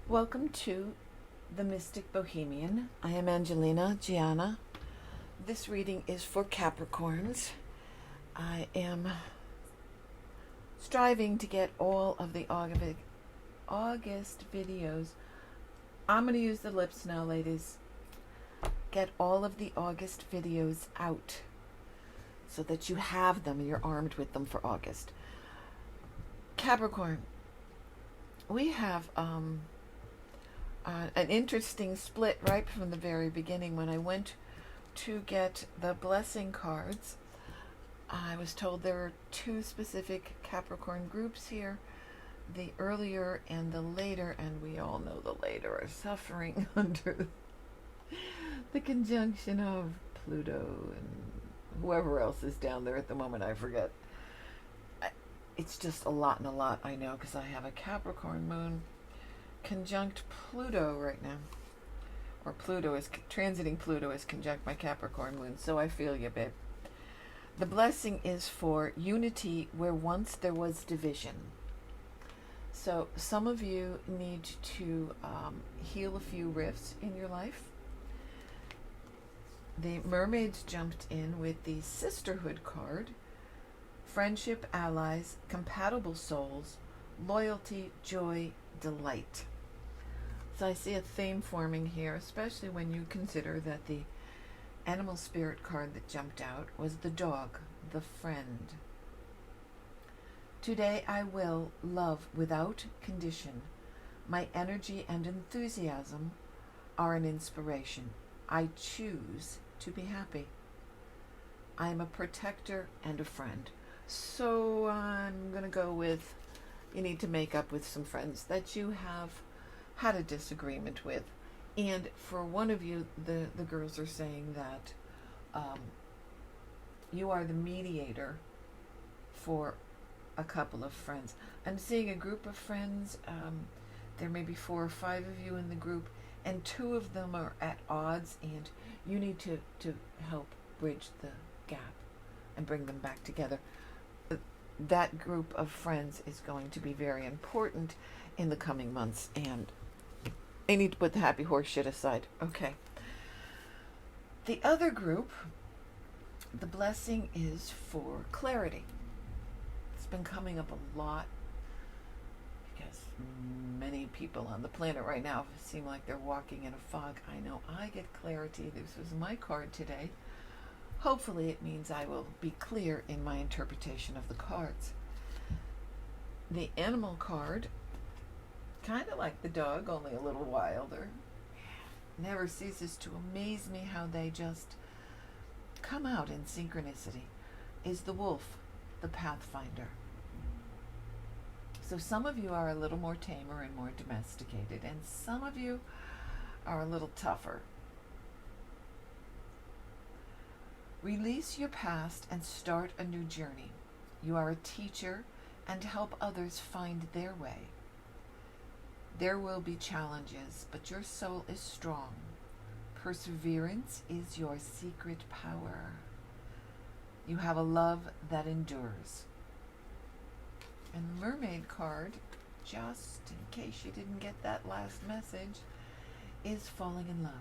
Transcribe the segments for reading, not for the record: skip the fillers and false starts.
Welcome to the Mystic Bohemian. I am AngelinaGianna. This reading is for Capricorns. I am striving to get all of the August videos. I'm going to use the lips now, ladies. Get all of the August videos out so that you have them and you're armed with them for August. Capricorn, we have an interesting split right from the very beginning. When I went to get the blessing cards, I was told there were two specific Capricorn groups here, the earlier and the later, and we all know the later are suffering under the conjunction of Pluto and whoever else is down there at the moment, I forget. It's just a lot and a lot, I know, because I have a Capricorn moon conjunct Pluto right now, or Pluto is transiting Pluto is conjunct my Capricorn moon, so I feel you, babe. The blessing is for unity where once there was division. So some of you need to heal a few rifts in your life. The mermaids jumped in with the sisterhood card: friendship, allies, compatible souls, loyalty, joy, delight. So I see a theme forming here, especially when you consider that the animal spirit card that jumped out was the dog, the friend. Today I will love without condition. My energy and enthusiasm are an inspiration. I choose to be happy. I am a protector and a friend. So I'm going to go with, you need to make up with some friends that you have had a disagreement with. And for one of you, the girls are saying that you are the mediator for a couple of friends. I'm seeing a group of friends. There may be 4 or 5 of you in the group, and 2 of them are at odds, and you need to help bridge the gap and bring them back together. That group of friends is going to be very important in the coming months, and I need to put the happy horse shit aside. Okay. The other group, the blessing is for clarity. It's been coming up a lot because many people on the planet right now seem like they're walking in a fog. I know I get clarity. This was my card today. Hopefully it means I will be clear in my interpretation of the cards. The animal card, kind of like the dog, only a little wilder, never ceases to amaze me how they just come out in synchronicity, is the wolf, the pathfinder. So some of you are a little more tamer and more domesticated, and some of you are a little tougher. Release your past and start a new journey. You are a teacher and help others find their way. There will be challenges, but your soul is strong. Perseverance is your secret power. You have a love that endures. And the mermaid card, just in case you didn't get that last message, is falling in love.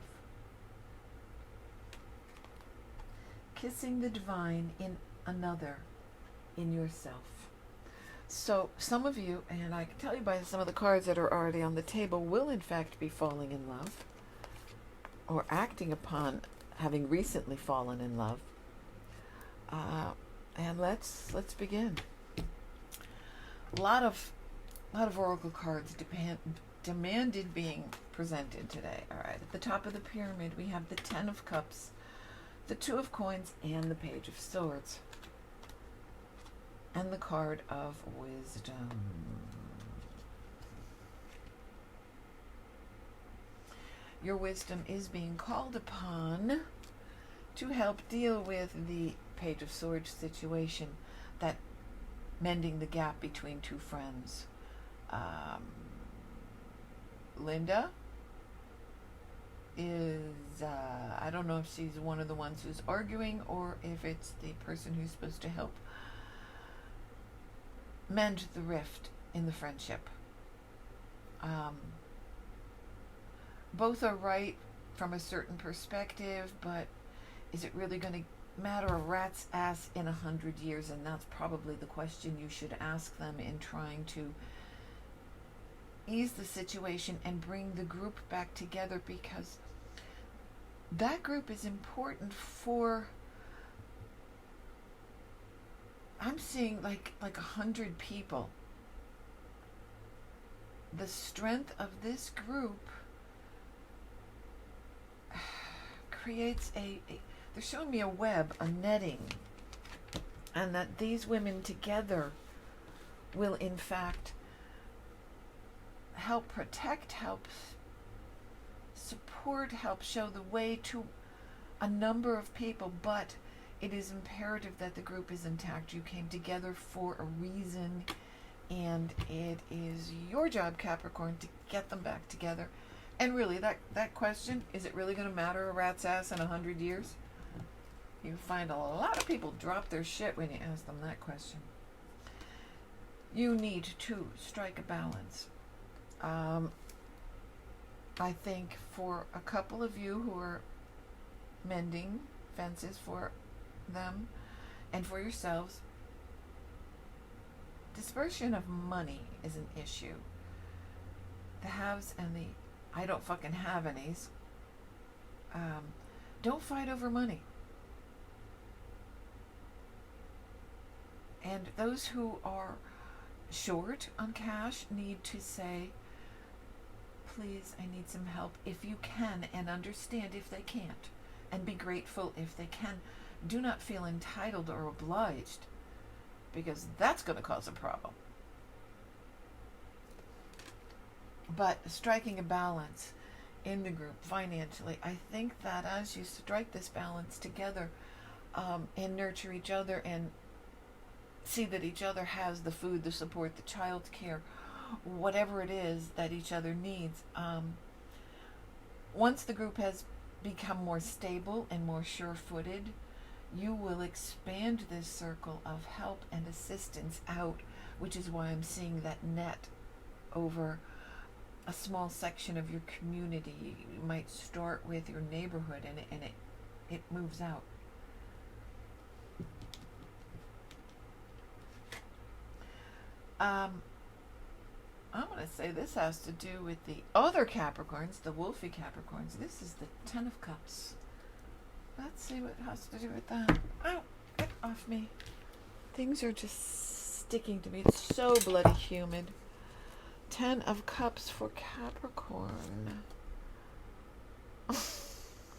Kissing the divine in another, in yourself. So some of you, and I can tell you by some of the cards that are already on the table, will in fact be falling in love or acting upon having recently fallen in love. And let's begin. A lot of oracle cards demanded being presented today. All right, at the top of the pyramid we have the 10 of Cups, the 2 of Coins, and the Page of Swords, and the card of Wisdom. Your wisdom is being called upon to help deal with the Page of Swords situation, that mending the gap between 2 friends. Linda is, I don't know if she's one of the ones who's arguing or if it's the person who's supposed to help mend the rift in the friendship. both are right from a certain perspective, but is it really going to matter a rat's ass in 100 years? And that's probably the question you should ask them in trying to ease the situation and bring the group back together, because that group is important for, I'm seeing like 100 people. The strength of this group creates they're showing me a web, a netting, and that these women together will in fact help protect, help support, help show the way to a number of people. But it is imperative that the group is intact. You came together for a reason, and it is your job, Capricorn, to get them back together. And really, that question, is it really going to matter a rat's ass in 100 years? You find a lot of people drop their shit when you ask them that question. You need to strike a balance. I think for a couple of you who are mending fences for them and for yourselves, dispersion of money is an issue. The haves and the I don't fucking have any's. Don't fight over money. And those who are short on cash need to say, please, I need some help if you can, and understand if they can't, and be grateful if they can. Do not feel entitled or obliged, because that's going to cause a problem. But striking a balance in the group financially, I think that as you strike this balance together, and nurture each other and see that each other has the food, the support, the child's care, whatever it is that each other needs, once the group has become more stable and more sure-footed, you will expand this circle of help and assistance out, which is why I'm seeing that net over a small section of your community. You might start with your neighborhood, and it moves out. I'm going to say this has to do with the other Capricorns, the wolfy Capricorns. This is the Ten of Cups. Let's see what has to do with that. Ow, get off me. Things are just sticking to me. It's so bloody humid. 10 of Cups for Capricorn.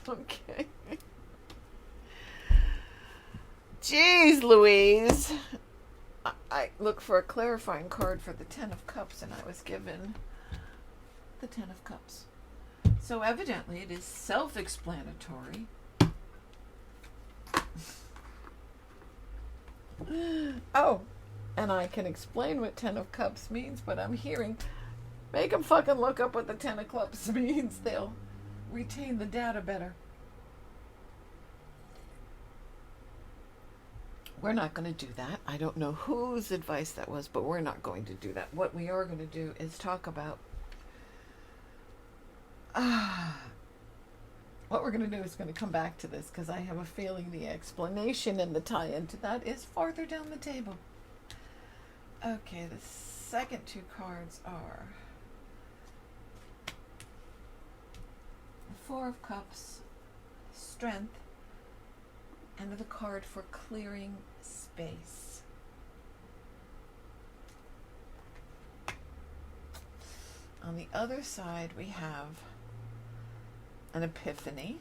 Okay. Jeez Louise. I look for a clarifying card for the 10 of Cups, and I was given the 10 of Cups. So evidently it is self-explanatory. Oh, and I can explain what 10 of Cups means, but I'm hearing, make them fucking look up what the 10 of Cups means. They'll retain the data better. We're not going to do that. I don't know whose advice that was, but we're not going to do that. What we are going to do is talk about what we're going to do is going to come back to this, because I have a feeling the explanation and the tie-in to that is farther down the table. Okay, the second two cards are the Four of Cups, Strength, and the card for clearing space. On the other side, we have an epiphany,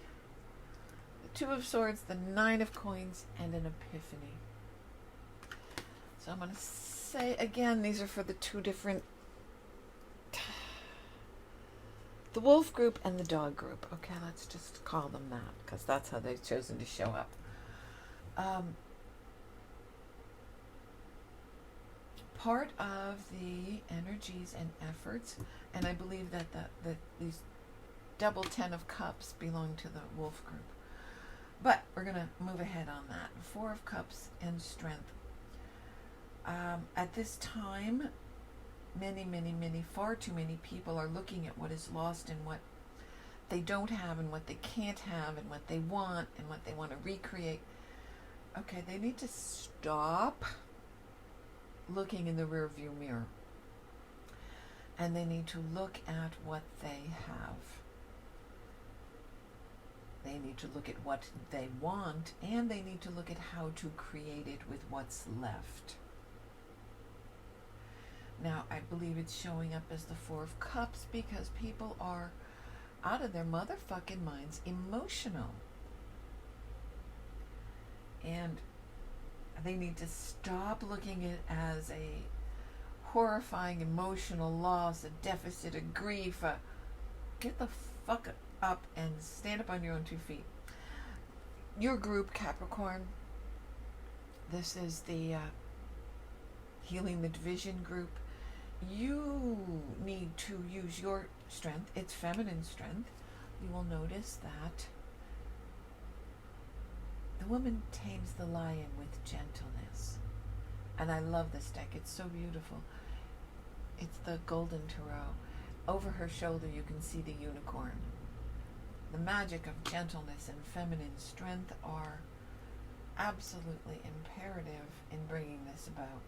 the Two of Swords, the Nine of Coins, and an epiphany. So I'm going to say again, these are for the two different, the wolf group and the dog group. Okay, let's just call them that, because that's how they've chosen to show up. Part of the energies and efforts, and I believe that these double 10 of Cups belong to the wolf group. But we're going to move ahead on that. Four of Cups and Strength. At this time, many, far too many people are looking at what is lost and what they don't have and what they can't have and what they want and what they want to recreate. Okay, they need to stop looking in the rearview mirror. And they need to look at what they have. They need to look at what they want, and they need to look at how to create it with what's left. Now, I believe it's showing up as the Four of Cups because people are out of their motherfucking minds emotional. And they need to stop looking at it as a horrifying emotional loss, a deficit, a grief. Get the fuck up and stand up on your own 2 feet. Your group, Capricorn, this is the Healing the Division group. You need to use your strength. It's feminine strength. You will notice that the woman tames the lion with gentleness. And I love this deck. It's so beautiful. It's the Golden Tarot. Over her shoulder you can see the unicorn. The magic of gentleness and feminine strength are absolutely imperative in bringing this about.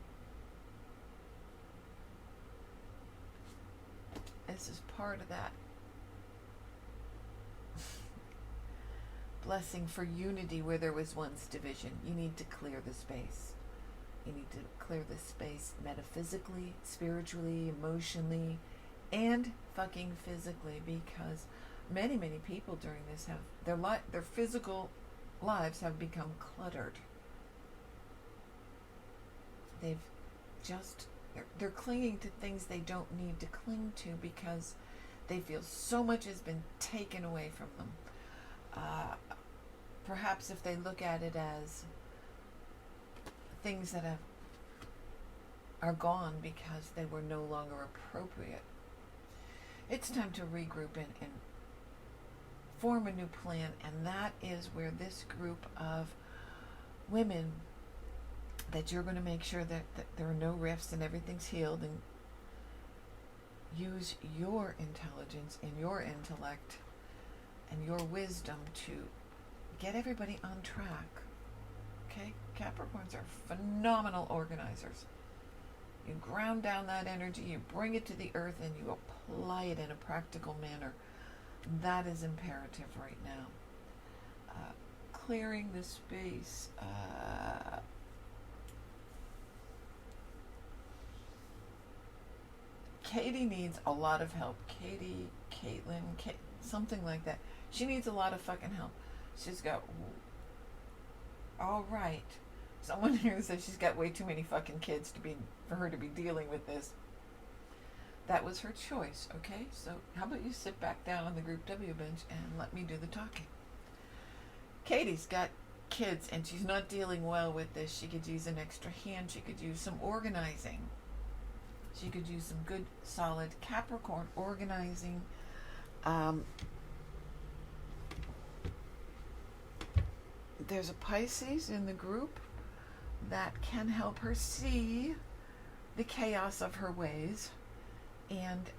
This is part of that blessing for unity where there was once division. You need to clear the space. You need to clear the space metaphysically, spiritually, emotionally, and fucking physically, because many people during this have their physical lives have become cluttered. They're clinging to things they don't need to cling to because they feel so much has been taken away from them. Perhaps if they look at it as things that are gone because they were no longer appropriate. It's time to regroup and form a new plan, and that is where this group of women, that you're going to make sure that there are no rifts and everything's healed, and use your intelligence and your intellect and your wisdom to get everybody on track. Okay? Capricorns are phenomenal organizers. You ground down that energy, you bring it to the earth, and you apply it in a practical manner. That is imperative right now. Clearing the space. Katie needs a lot of help. Katie, Caitlin, something like that. She needs a lot of fucking help. She's got... All right. Someone here says she's got way too many fucking kids for her to be dealing with this. That was her choice, okay? So how about you sit back down on the Group W bench and let me do the talking. Katie's got kids and she's not dealing well with this. She could use an extra hand. She could use some organizing. She could use some good, solid Capricorn organizing. There's a Pisces in the group that can help her see the chaos of her ways, and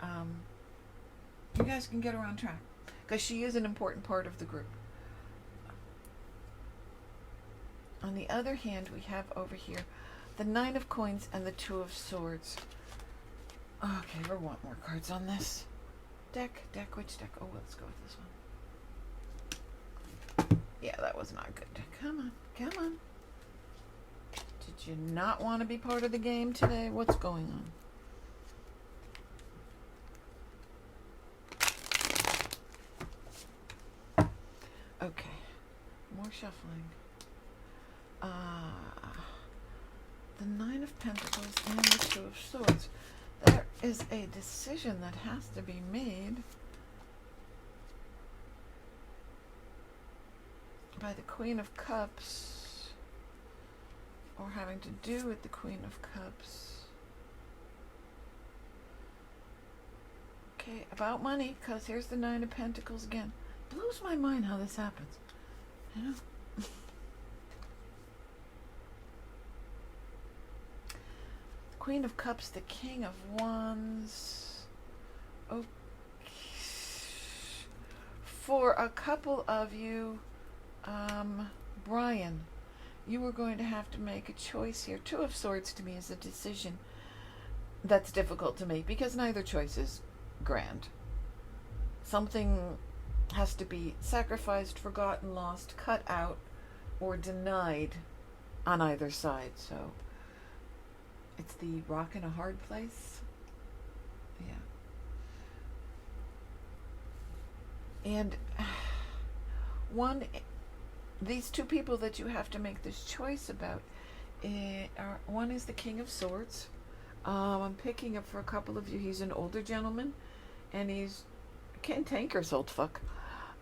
you guys can get her on track because she is an important part of the group. On the other hand, we have over here the Nine of Coins and the Two of Swords. Okay, we want more cards on this deck. Which deck? Oh, let's go with this one. Yeah, that was not good. Come on. Did you not want to be part of the game today? What's going on? Okay, more shuffling. The Nine of Pentacles and the Two of Swords. There is a decision that has to be made by the Queen of Cups, or having to do with the Queen of Cups. Okay, about money, because here's the Nine of Pentacles again. Blows my mind how this happens. You know? Queen of Cups, the King of Wands. Oh, For a couple of you, Brian, you are going to have to make a choice here. Two of Swords to me is a decision that's difficult to make because neither choice is grand. Something has to be sacrificed, forgotten, lost, cut out, or denied on either side. So it's the rock in a hard place. Yeah. And these two people that you have to make this choice about, one is the King of Swords. I'm picking up for a couple of you. He's an older gentleman, and he's cantankerous old fuck.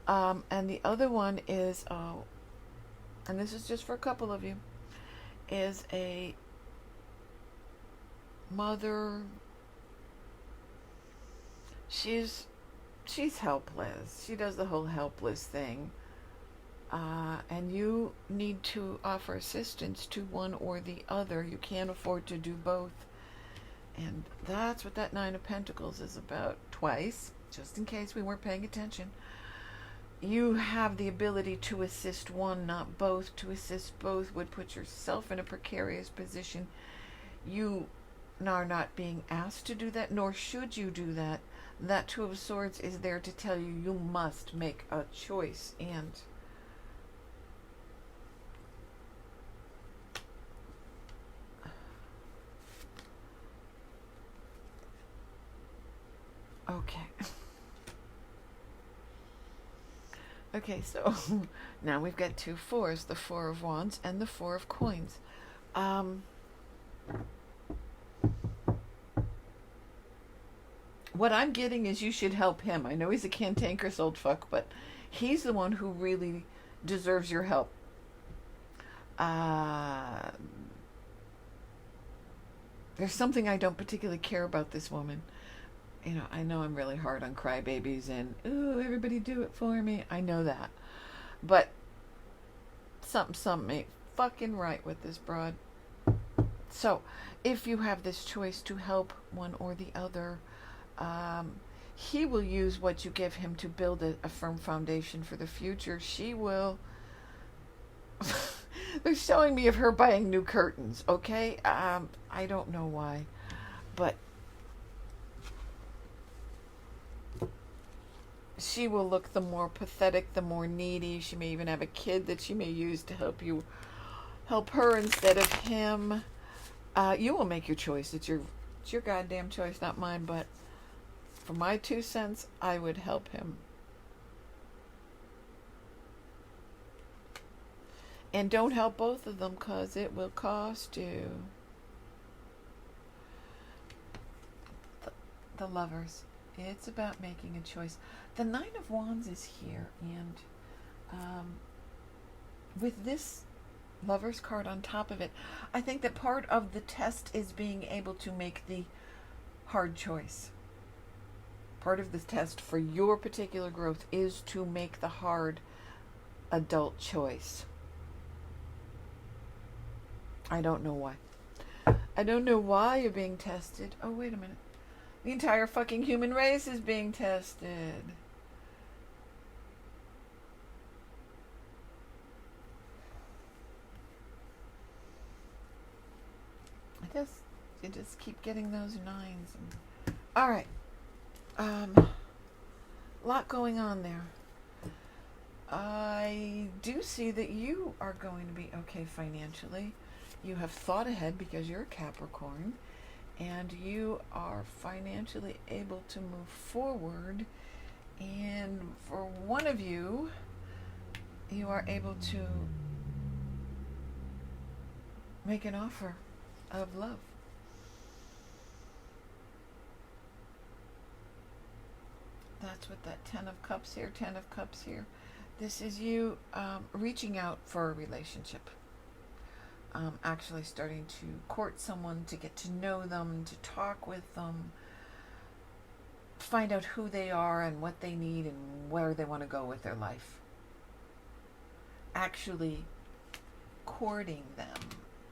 And the other one is, and this is just for a couple of you, is a mother. She's helpless. She does the whole helpless thing. And you need to offer assistance to one or the other. You can't afford to do both. And that's what that Nine of Pentacles is about twice, just in case we weren't paying attention. You have the ability to assist one, not both. To assist both would put yourself in a precarious position. You are not being asked to do that, nor should you do that. That Two of Swords is there to tell you you must make a choice. And okay, so now we've got two fours, the Four of Wands and the Four of Coins. What I'm getting is you should help him. I know he's a cantankerous old fuck, but he's the one who really deserves your help. There's something I don't particularly care about this woman. You know, I know I'm really hard on crybabies and, ooh, everybody do it for me. I know that. But something ain't fucking right with this broad. So, if you have this choice to help one or the other, he will use what you give him to build a firm foundation for the future. She will... They're showing me of her buying new curtains, okay? I don't know why, but she will look the more pathetic, the more needy. She may even have a kid that she may use to help her instead of him. You will make your choice. It's your goddamn choice, not mine, but for my 2 cents, I would help him. And don't help both of them, because it will cost you. The Lovers. It's about making a choice. The Nine of Wands is here, and with this Lovers card on top of it, I think that part of the test is being able to make the hard choice. Part of the test for your particular growth is to make the hard adult choice. I don't know why. I don't know why you're being tested. Oh, wait a minute. The entire fucking human race is being tested. You just keep getting those nines. All right. Lot going on there. I do see that you are going to be okay financially. You have thought ahead because you're a Capricorn, and you are financially able to move forward. And for one of you, you are able to make an offer of love. That's what that Ten of Cups here. This is you reaching out for a relationship. Actually starting to court someone, to get to know them, to talk with them, find out who they are and what they need and where they want to go with their life. Actually courting them,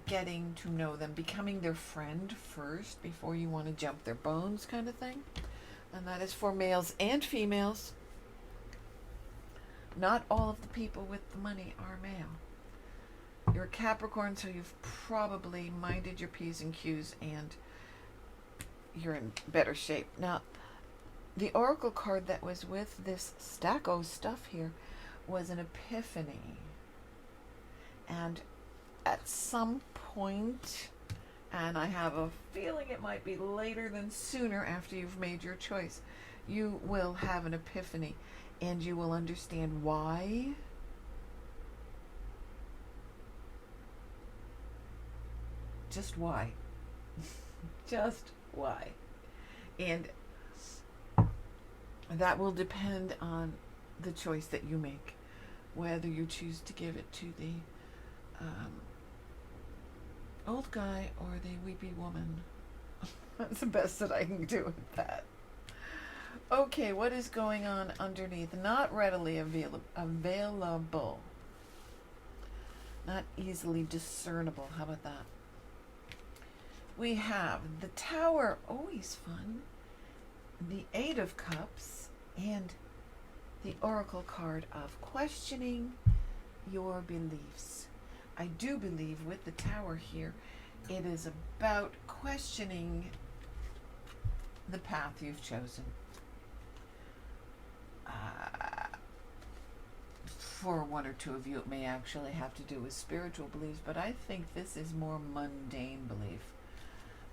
getting to know them, becoming their friend first before you want to jump their bones, kind of thing. And that is for males and females. Not all of the people with the money are male. You're a Capricorn, so you've probably minded your P's and Q's and you're in better shape. Now, the oracle card that was with this stack of stuff here was an epiphany. And at some point, and I have a feeling it might be later than sooner after you've made your choice, you will have an epiphany and you will understand why just why. Just why. And that will depend on the choice that you make, whether you choose to give it to the old guy or the weepy woman. That's the best that I can do with that. Okay, what is going on underneath? Not readily available. Not easily discernible. How about that? We have the Tower, always fun, the Eight of Cups, and the Oracle card of questioning your beliefs. I do believe with the Tower here, it is about questioning the path you've chosen. For one or two of you, it may actually have to do with spiritual beliefs, but I think this is more mundane belief.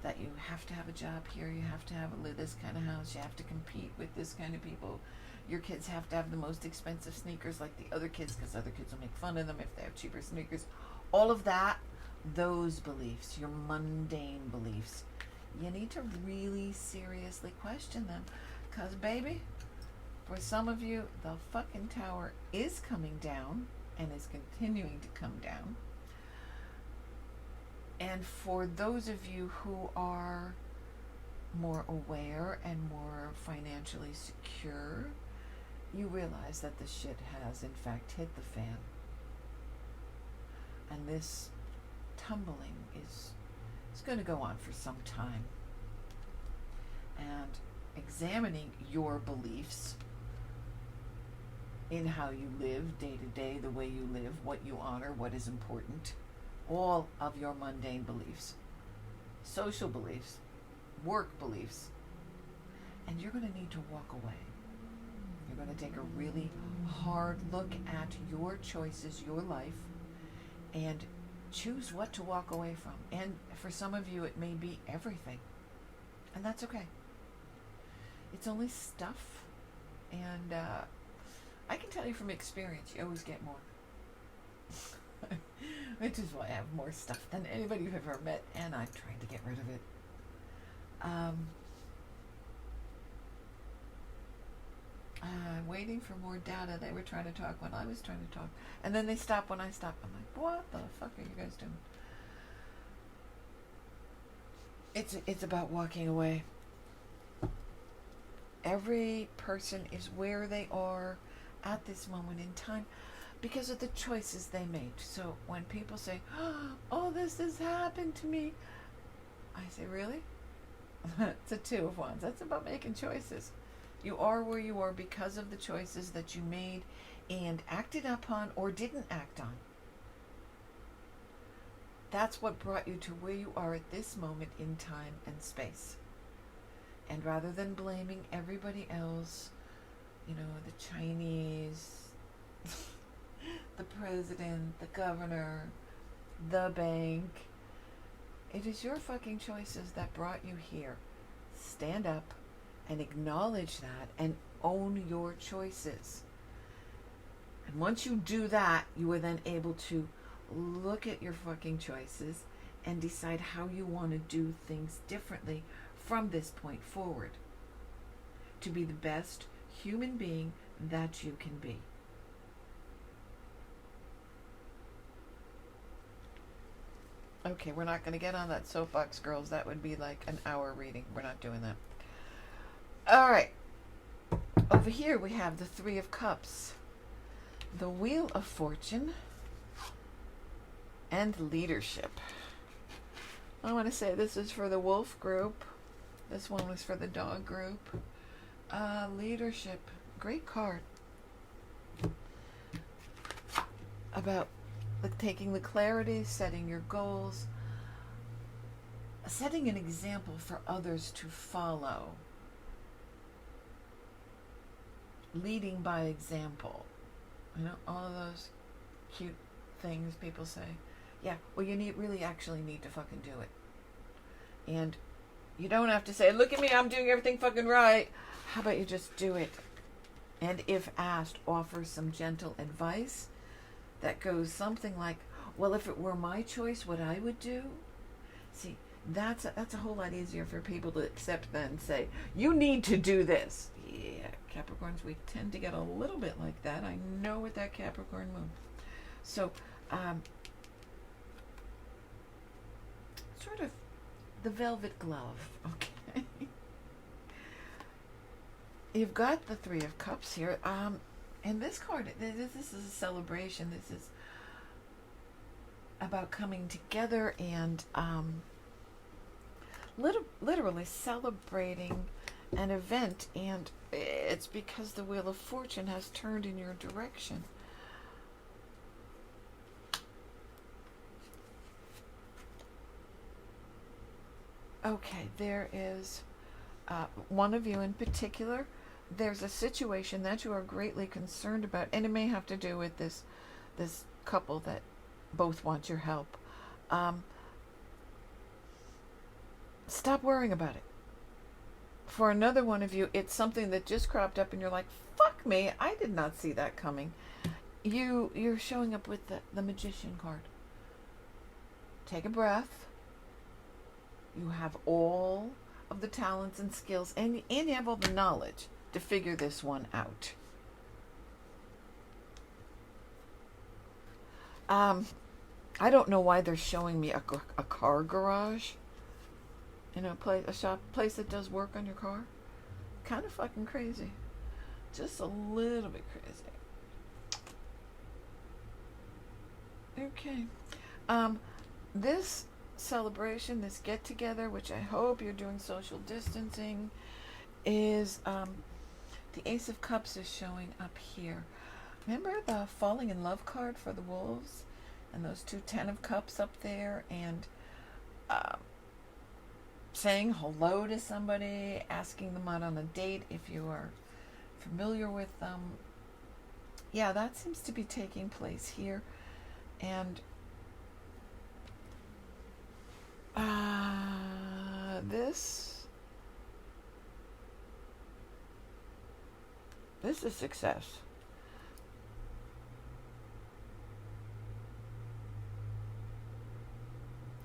That you have to have a job here, you have to have this kind of house, you have to compete with this kind of people. Your kids have to have the most expensive sneakers like the other kids because other kids will make fun of them if they have cheaper sneakers. All of that, those beliefs, your mundane beliefs, you need to really seriously question them. Because, baby, for some of you, the fucking Tower is coming down and is continuing to come down. And for those of you who are more aware and more financially secure, you realize that the shit has in fact hit the fan. And this tumbling is going to go on for some time. And examining your beliefs in how you live day to day, the way you live, what you honor, what is important, all of your mundane beliefs, social beliefs, work beliefs, and you're going to need to walk away. You're going to take a really hard look at your choices, your life, and choose what to walk away from. And for some of you, it may be everything, and that's okay. It's only stuff, and I can tell you from experience, you always get more. Which is why I have more stuff than anybody you've ever met, and I'm trying to get rid of it. I'm waiting for more data. They were trying to talk when I was trying to talk, and then they stop when I stop. I'm like, what the fuck are you guys doing? It's about walking away. Every person is where they are at this moment in time because of the choices they made. So when people say, oh, this has happened to me, I say, really? It's a Two of Wands. That's about making choices. You are where you are because of the choices that you made and acted upon or didn't act on. That's what brought you to where you are at this moment in time and space. And rather than blaming everybody else, you know, the Chinese, the president, the governor, the bank, it is your fucking choices that brought you here. Stand up and acknowledge that and own your choices. And once you do that, you are then able to look at your fucking choices and decide how you want to do things differently from this point forward to be the best human being that you can be. Okay, we're not going to get on that soapbox, girls. That would be like an hour reading. We're not doing that. All right. Over here we have the Three of Cups, the Wheel of Fortune, and leadership. I want to say this is for the wolf group. This one was for the dog group. Leadership. Great card. about taking the clarity, setting your goals, setting an example for others to follow, leading by example. You know, all of those cute things people say. Yeah, well, you really actually need to fucking do it. And you don't have to say, look at me, I'm doing everything fucking right. How about you just do it? And if asked, offer some gentle advice that goes something like, well, if it were my choice, what I would do? See, that's a whole lot easier for people to accept than say, you need to do this. Yeah, Capricorns, we tend to get a little bit like that. I know with that Capricorn moon. So, sort of the velvet glove, okay? You've got the Three of Cups here. And this card, this is a celebration. This is about coming together and literally celebrating an event. And it's because the Wheel of Fortune has turned in your direction. Okay, there is one of you in particular. There's a situation that you are greatly concerned about, and it may have to do with this couple that both want your help. Stop worrying about it. For another one of you, it's something that just cropped up, and you're like, "Fuck me! I did not see that coming." You're showing up with the Magician card. Take a breath. You have all of the talents and skills, and you have all the knowledge to figure this one out. I don't know why they're showing me a car garage. You know, place that does work on your car. Kind of fucking crazy. Just a little bit crazy. Okay. This celebration, this get together, which I hope you're doing social distancing, is the Ace of Cups is showing up here. Remember the falling in love card for the wolves, and those two Ten of Cups up there, and saying hello to somebody, asking them out on a date if you are familiar with them. Yeah, that seems to be taking place here. And this is success.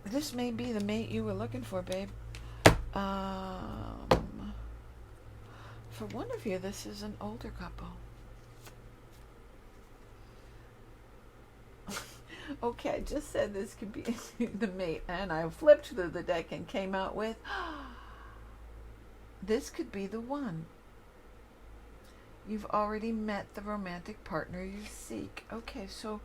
This may be the mate you were looking for, babe. For one of you, this is an older couple. Okay, I just said this could be the mate, and I flipped through the deck and came out with, this could be the one. You've already met the romantic partner you seek. Okay, so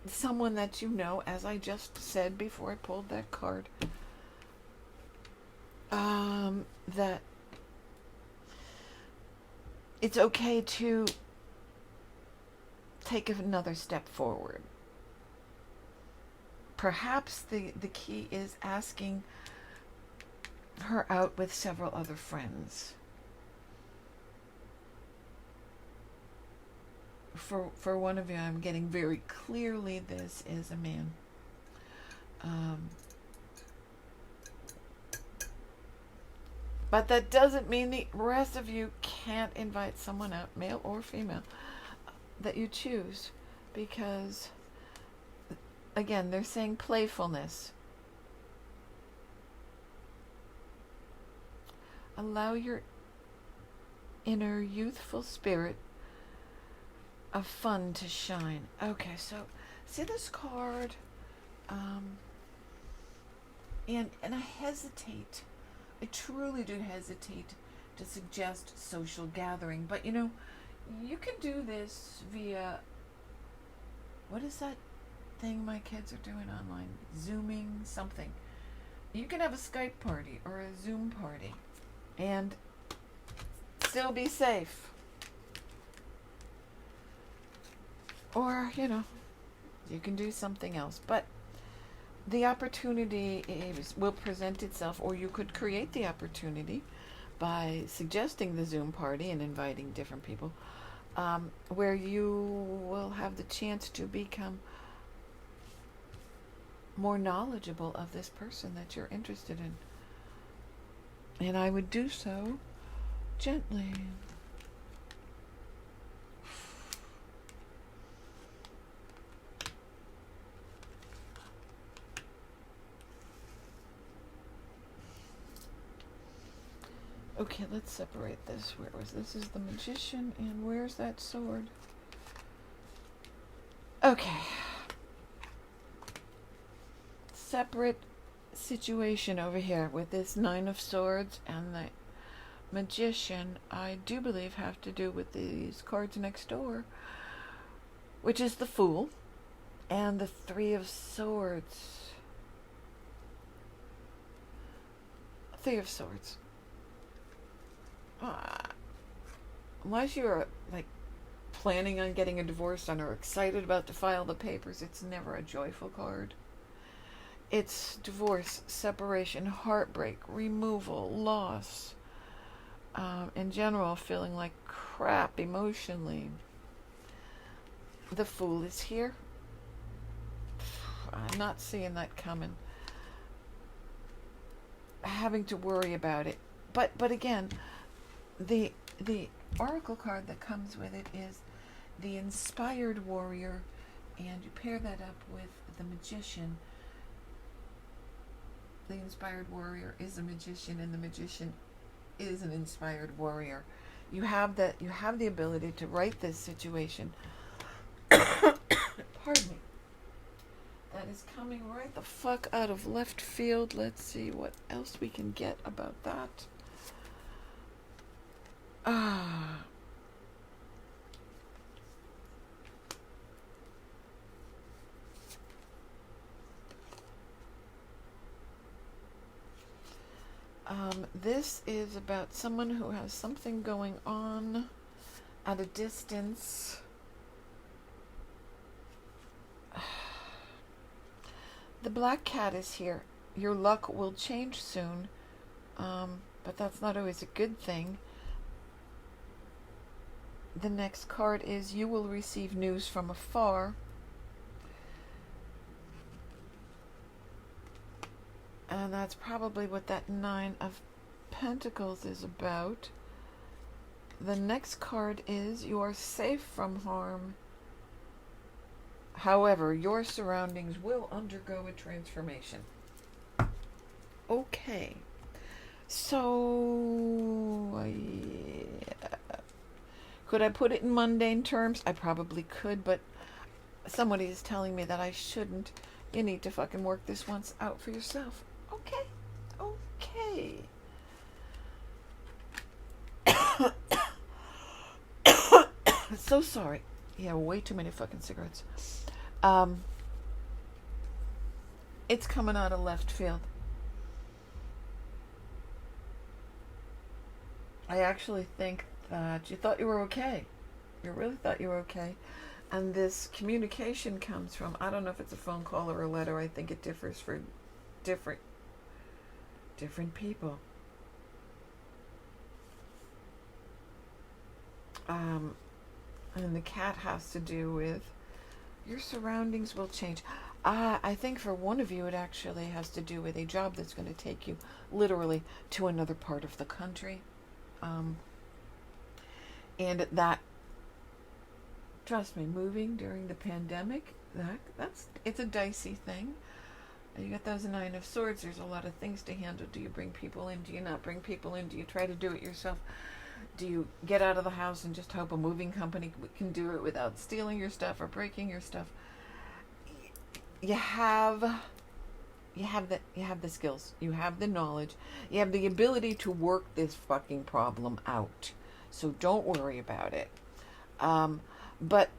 someone that you know, as I just said before I pulled that card, that it's okay to take another step forward. Perhaps the key is asking her out with several other friends. For one of you, I'm getting very clearly this is a man. But that doesn't mean the rest of you can't invite someone out, male or female, that you choose. Because, again, they're saying playfulness. Allow your inner youthful spirit of fun to shine. Okay, so see this card, and I hesitate. I truly do hesitate to suggest social gathering, but you know, you can do this via, what is that thing my kids are doing online? Zooming something. You can have a Skype party or a Zoom party and still be safe. Or, you know, You can do something else. But the opportunity will present itself, or you could create the opportunity by suggesting the Zoom party and inviting different people, where you will have the chance to become more knowledgeable of this person that you're interested in. And I would do so gently. Okay, let's separate this. Where was this? Is the Magician, and where's that sword? Okay. Separate situation over here with this Nine of Swords and the Magician. I do believe have to do with these cards next door, which is the Fool and the Three of Swords. Three of Swords. Unless you're like planning on getting a divorce and are excited about to file the papers, it's never a joyful card. It's divorce, separation, heartbreak, removal, loss. In general, feeling like crap emotionally. The Fool is here. I'm not seeing that coming. Having to worry about it. But again, the oracle card that comes with it is the Inspired Warrior, and you pair that up with the Magician. The Inspired Warrior is a magician, and the magician is an inspired warrior. You have the ability to write this situation. Pardon me. That is coming right the fuck out of left field. Let's see what else we can get about that. This is about someone who has something going on at a distance. The Black Cat is here. Your luck will change soon, but that's not always a good thing. The next card is you will receive news from afar. And that's probably what that Nine of Pentacles is about. The next card is you are safe from harm. However, your surroundings will undergo a transformation. Okay. So, could I put it in mundane terms? I probably could, but somebody is telling me that I shouldn't. You need to fucking work this once out for yourself. Okay. So sorry. Yeah, way too many fucking cigarettes. It's coming out of left field. I actually think that you thought you were okay. You really thought you were okay. And this communication comes from, I don't know if it's a phone call or a letter. I think it differs for different people. And the cat has to do with your surroundings will change. I think for one of you it actually has to do with a job that's going to take you literally to another part of the country. And that, trust me, moving during the pandemic, it's a dicey thing. You got those Nine of Swords, there's a lot of things to handle. Do you bring people in? Do you not bring people in? Do you try to do it yourself? Do you get out of the house and just hope a moving company can do it without stealing your stuff or breaking your stuff? You have the skills. You have the knowledge. You have the ability to work this fucking problem out. So don't worry about it. But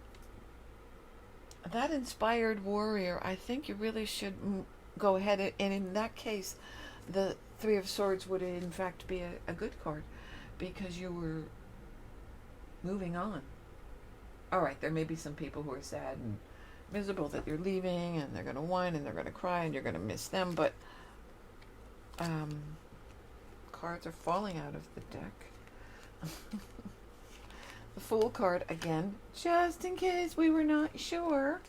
that Inspired Warrior, I think you really should go ahead, and in that case, the Three of Swords would in fact be a good card, because you were moving on. All right, there may be some people who are sad and miserable that you're leaving, and they're going to whine and they're going to cry and you're going to miss them, but cards are falling out of the deck. The Fool card again, just in case we were not sure.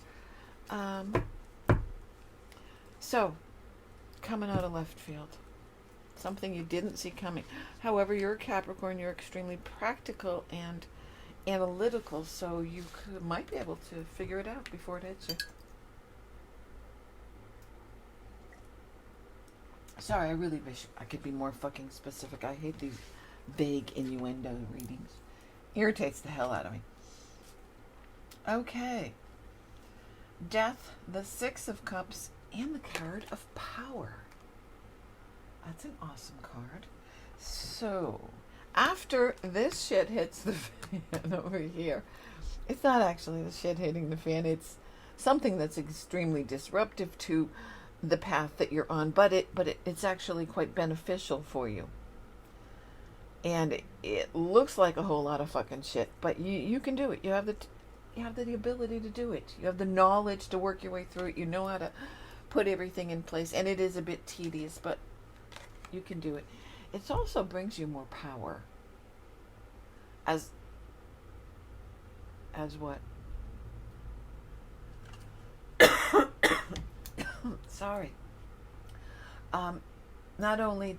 So, coming out of left field. Something you didn't see coming. However, you're a Capricorn, you're extremely practical and analytical, so you might be able to figure it out before it hits you. Sorry, I really wish I could be more fucking specific. I hate these vague innuendo readings. Irritates the hell out of me. Okay. Death, the Six of Cups, and the card of Power. That's an awesome card. So, after this shit hits the fan over here, it's not actually the shit hitting the fan. It's something that's extremely disruptive to the path that you're on, but it's actually quite beneficial for you. And it looks like a whole lot of fucking shit, but you can do it. You have the ability to do it. You have the knowledge to work your way through it. You know how to put everything in place, and it is a bit tedious, but you can do it. It also brings you more power. As what? Sorry. Not only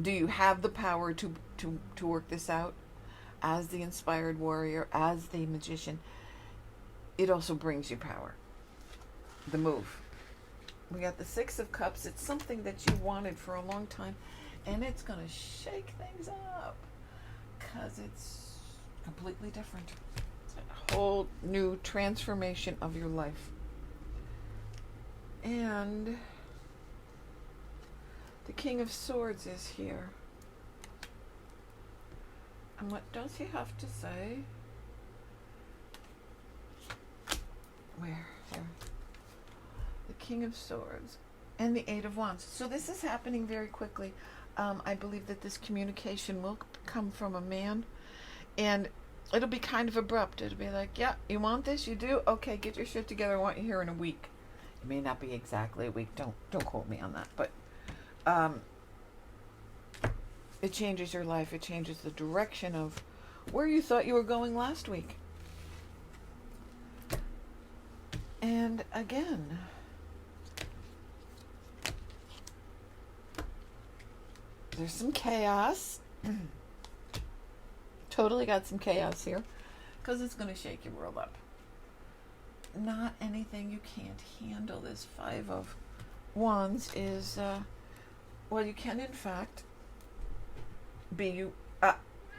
do you have the power to work this out as the inspired warrior, as the magician, it also brings you power. The move. We got the Six of Cups. It's something that you wanted for a long time, and it's going to shake things up because it's completely different. It's a whole new transformation of your life. And the King of Swords is here. And what does he have to say? Where? Here. The King of Swords and the Eight of Wands. So this is happening very quickly. I believe that this communication will come from a man, and it'll be kind of abrupt. It'll be like, yeah, you want this? You do? Okay, get your shit together. I want you here in a week. It may not be exactly a week. Don't quote me on that. But it changes your life. It changes the direction of where you thought you were going last week. And again, there's some chaos. Totally got some chaos here, because it's going to shake your world up. Not anything you can't handle. This Five of Wands is, well, you can in fact be you.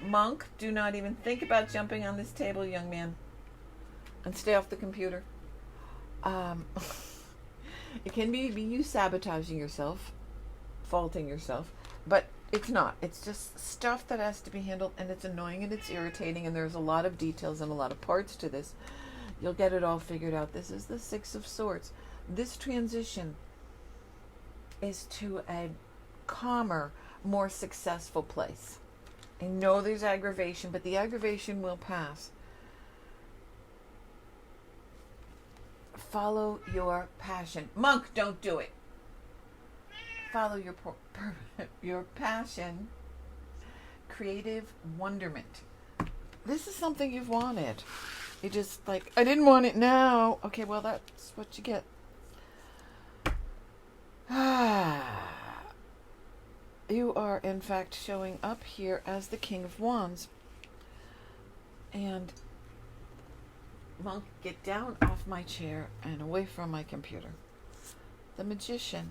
Monk, do not even think about jumping on this table, young man, and stay off the computer. It can be you sabotaging yourself, faulting yourself, but it's not. It's just stuff that has to be handled, and it's annoying and it's irritating, and there's a lot of details and a lot of parts to this. You'll get it all figured out. This is the Six of Swords. This transition is to a calmer, more successful place. I know there's aggravation, but the aggravation will pass. Follow your passion. Monk, don't do it. Follow your passion. Creative wonderment. This is something you've wanted. You just like, I didn't want it now. Okay, well, that's what you get. You are, in fact, showing up here as the King of Wands. And, Monk, get down off my chair and away from my computer. The Magician.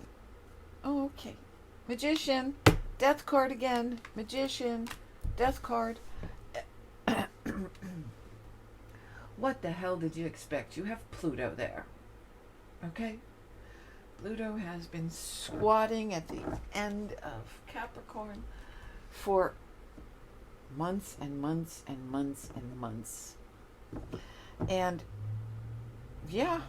Oh, okay. Magician. Death card again. Magician. Death card. What the hell did you expect? You have Pluto there. Okay? Pluto has been squatting at the end of Capricorn for months and months and months and months. And yeah,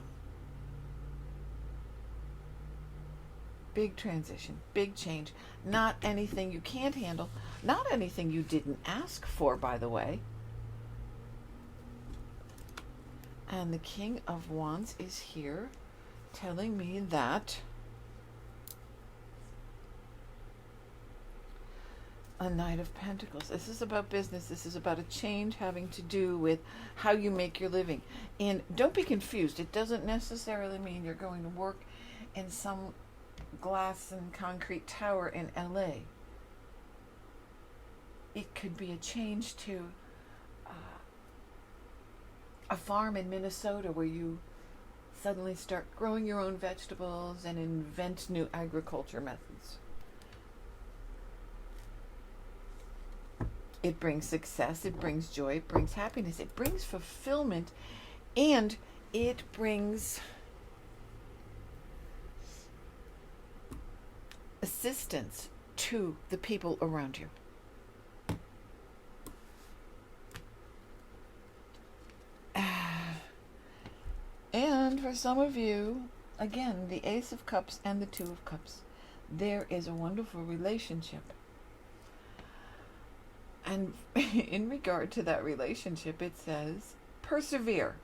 big transition, big change. Not anything you can't handle, not anything you didn't ask for, by the way. And the King of Wands is here telling me that a Knight of Pentacles. This is about business. This is about a change having to do with how you make your living. And don't be confused. It doesn't necessarily mean you're going to work in some glass and concrete tower in LA. It could be a change to a farm in Minnesota where you suddenly start growing your own vegetables and invent new agriculture methods. It brings success, it brings joy, it brings happiness, it brings fulfillment, and it brings assistance to the people around you. And for some of you, again, the Ace of Cups and the Two of Cups, there is a wonderful relationship. And in regard to that relationship, it says, persevere,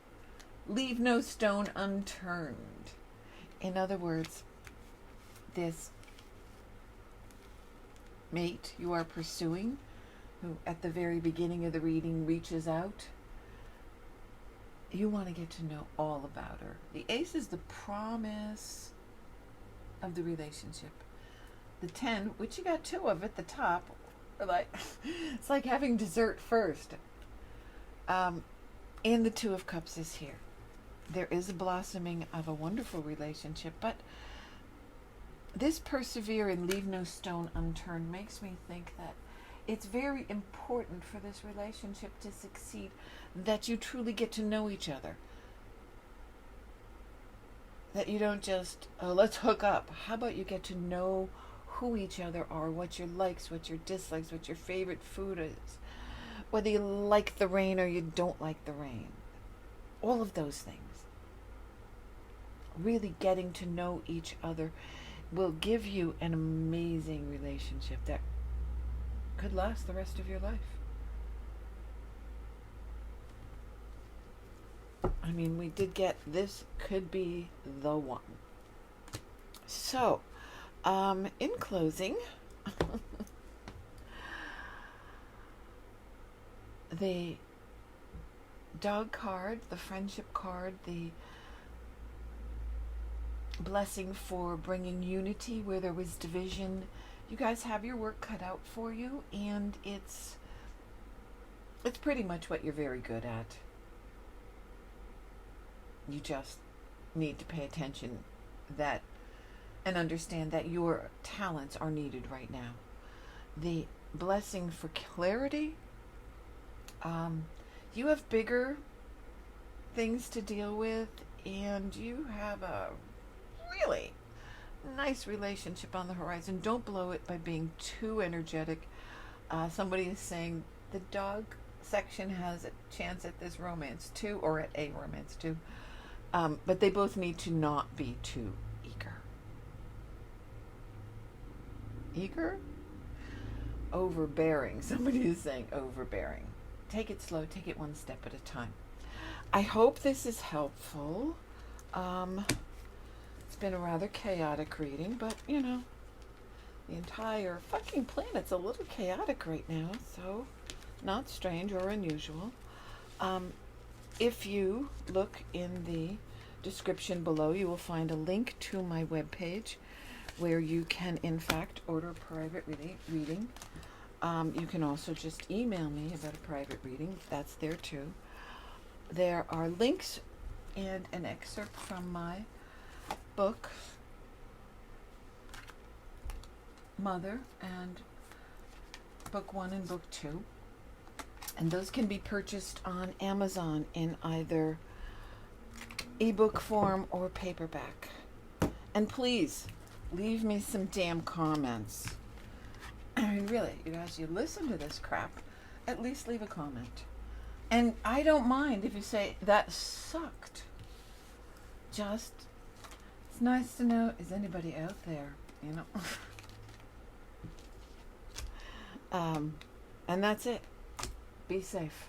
leave no stone unturned. In other words, this mate you are pursuing, who at the very beginning of the reading reaches out, you want to get to know all about her. The Ace is the promise of the relationship. The 10, which you got 2 of at the top, like it's like having dessert first. And the Two of Cups is here. There is a blossoming of a wonderful relationship, but this persevere and leave no stone unturned makes me think that it's very important for this relationship to succeed that you truly get to know each other. That you don't just, oh, let's hook up. How about you get to know who each other are, what your likes, what your dislikes, what your favorite food is, whether you like the rain or you don't like the rain. All of those things. Really getting to know each other will give you an amazing relationship that could last the rest of your life. I mean, we did get this could be the one. So, in closing, the dog card, the friendship card, the blessing for bringing unity where there was division. You guys have your work cut out for you, and it's pretty much what you're very good at. You just need to pay attention that and understand that your talents are needed right now. The blessing for clarity, you have bigger things to deal with, and you have a really nice relationship on the horizon. Don't blow it by being too energetic. Somebody is saying the dog section has a chance at this romance too, or at a romance too. But they both need to not be too eager. Eager? Overbearing. Somebody is saying overbearing. Take it slow. Take it one step at a time. I hope this is helpful. It's been a rather chaotic reading, but you know, the entire fucking planet's a little chaotic right now, so not strange or unusual. If you look in the description below, you will find a link to my webpage where you can, in fact, order a private reading. You can also just email me about a private reading. That's there too. There are links and an excerpt from my book, Mother, and book 1 and book 2. And those can be purchased on Amazon in either ebook form or paperback. And please, leave me some damn comments. I mean, really, you guys, you listen to this crap, at least leave a comment. And I don't mind if you say, that sucked. Just, it's nice to know, is anybody out there, you know? And that's it. Be safe.